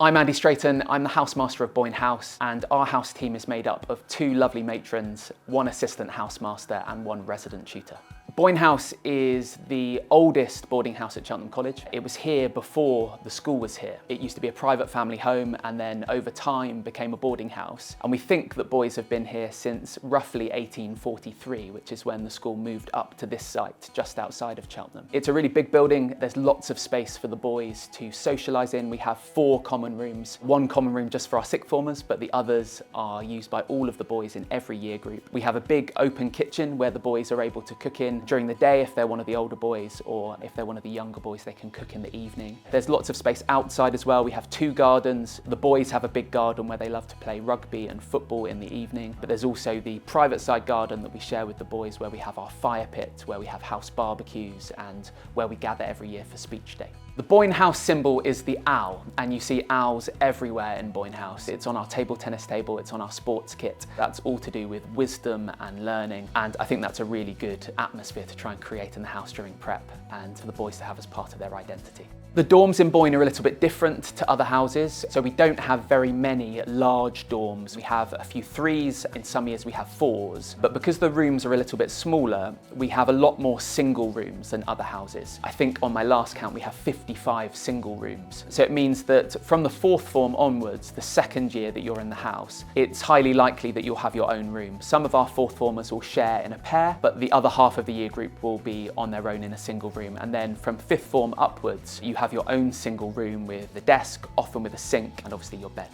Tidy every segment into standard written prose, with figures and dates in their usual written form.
I'm Andy Strayton, I'm the housemaster of Boyne House, and our house team is made up of 2 lovely matrons, 1 assistant housemaster and 1 resident tutor. Boyne House is the oldest boarding house at Cheltenham College. It was here before the school was here. It used to be a private family home and then over time became a boarding house. And we think that boys have been here since roughly 1843, which is when the school moved up to this site just outside of Cheltenham. It's a really big building. There's lots of space for the boys to socialise in. We have 4 common rooms. 1 common room just for our sixth formers, but the others are used by all of the boys in every year group. We have a big open kitchen where the boys are able to cook in during the day if they're one of the older boys, or if they're one of the younger boys they can cook in the evening. There's lots of space outside as well. We have 2 gardens. The boys have a big garden where they love to play rugby and football in the evening, but there's also the private side garden that we share with the boys where we have our fire pit, where we have house barbecues and where we gather every year for speech day. The Boyne House symbol is the owl, and you see owls everywhere in Boyne House. It's on our table tennis table, it's on our sports kit. That's all to do with wisdom and learning, and I think that's a really good atmosphere to try and create in the house during prep and for the boys to have as part of their identity. The dorms in Boyne are a little bit different to other houses, so we don't have very many large dorms. We have a few 3s, in some years we have 4s, but because the rooms are a little bit smaller, we have a lot more single rooms than other houses. I think on my last count we have 55 single rooms. So it means that from the 4th form onwards, the 2nd year that you're in the house, it's highly likely that you'll have your own room. Some of our 4th formers will share in a pair, but the other half of the year group will be on their own in a single room. And then from 5th form upwards, you have your own single room with the desk, often with a sink, and obviously your bed.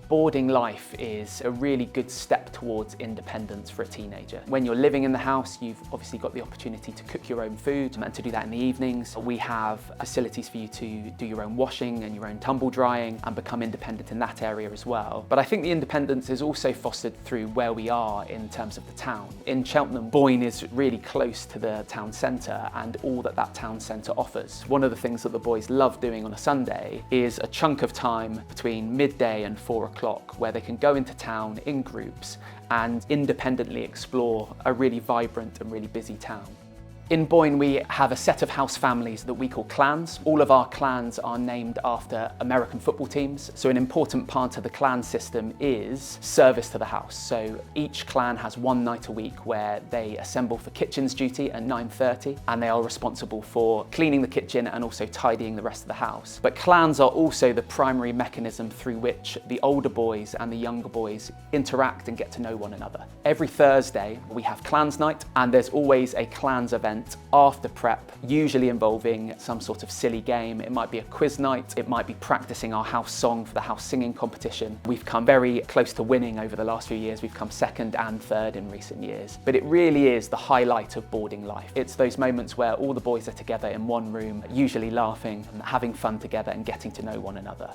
Boarding life is a really good step towards independence for a teenager. When you're living in the house, you've obviously got the opportunity to cook your own food and to do that in the evenings. We have facilities for you to do your own washing and your own tumble drying and become independent in that area as well. But I think the independence is also fostered through where we are in terms of the town. In Cheltenham, Boyne is really close to the town centre and all that that town centre offers. One of the things that the boys love doing on a Sunday is a chunk of time between midday and 4 o'clock where they can go into town in groups and independently explore a really vibrant and really busy town. In Boyne, we have a set of house families that we call clans. All of our clans are named after American football teams. So an important part of the clan system is service to the house. So each clan has 1 night a week where they assemble for kitchens duty at 9:30, and they are responsible for cleaning the kitchen and also tidying the rest of the house. But clans are also the primary mechanism through which the older boys and the younger boys interact and get to know one another. Every Thursday, we have clans night, and there's always a clans event after prep, usually involving some sort of silly game. It might be a quiz night, it might be practicing our house song for the house singing competition. We've come very close to winning over the last few years. We've come 2nd and 3rd in recent years. But it really is the highlight of boarding life. It's those moments where all the boys are together in one room, usually laughing and having fun together and getting to know one another.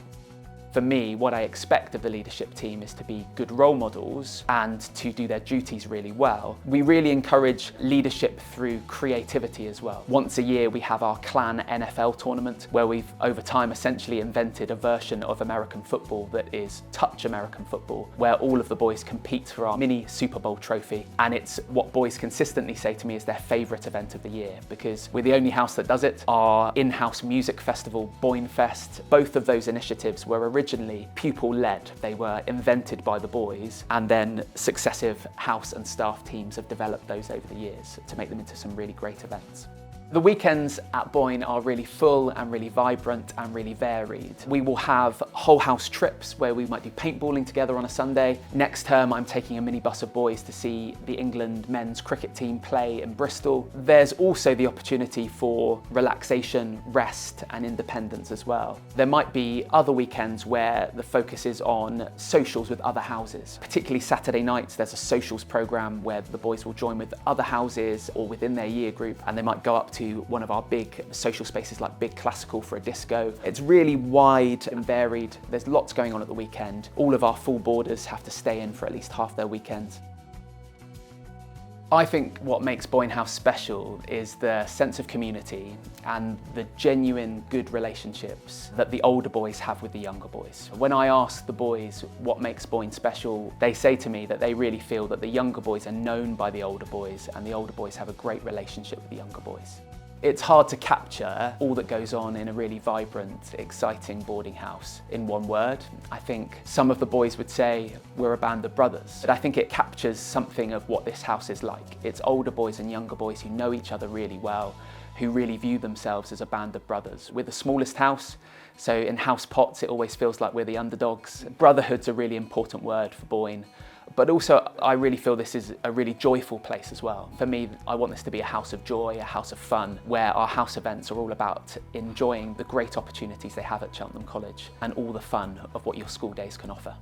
For me, what I expect of the leadership team is to be good role models and to do their duties really well. We really encourage leadership through creativity as well. Once a year, we have our clan NFL tournament where we've over time essentially invented a version of American football that is touch American football, where all of the boys compete for our mini Super Bowl trophy. And it's what boys consistently say to me is their favourite event of the year, because we're the only house that does it. Our in-house music festival, Boyne Fest, both of those initiatives were originally pupil-led. They were invented by the boys, and then successive house and staff teams have developed those over the years to make them into some really great events. The weekends at Boyne are really full and really vibrant and really varied. We will have whole house trips where we might do paintballing together on a Sunday. Next term, I'm taking a minibus of boys to see the England men's cricket team play in Bristol. There's also the opportunity for relaxation, rest and independence as well. There might be other weekends where the focus is on socials with other houses. Particularly Saturday nights, there's a socials programme where the boys will join with other houses or within their year group, and they might go up to one of our big social spaces like Big Classical for a disco. It's really wide and varied. There's lots going on at the weekend. All of our full boarders have to stay in for at least half their weekends. I think what makes Boyne House special is the sense of community and the genuine good relationships that the older boys have with the younger boys. When I ask the boys what makes Boyne special, they say to me that they really feel that the younger boys are known by the older boys and the older boys have a great relationship with the younger boys. It's hard to capture all that goes on in a really vibrant, exciting boarding house in one word. I think some of the boys would say we're a band of brothers, but I think it captures something of what this house is like. It's older boys and younger boys who know each other really well, who really view themselves as a band of brothers. We're the smallest house, so in house pots it always feels like we're the underdogs. Brotherhood's a really important word for Boyne. But also, I really feel this is a really joyful place as well. For me, I want this to be a house of joy, a house of fun, where our house events are all about enjoying the great opportunities they have at Cheltenham College and all the fun of what your school days can offer.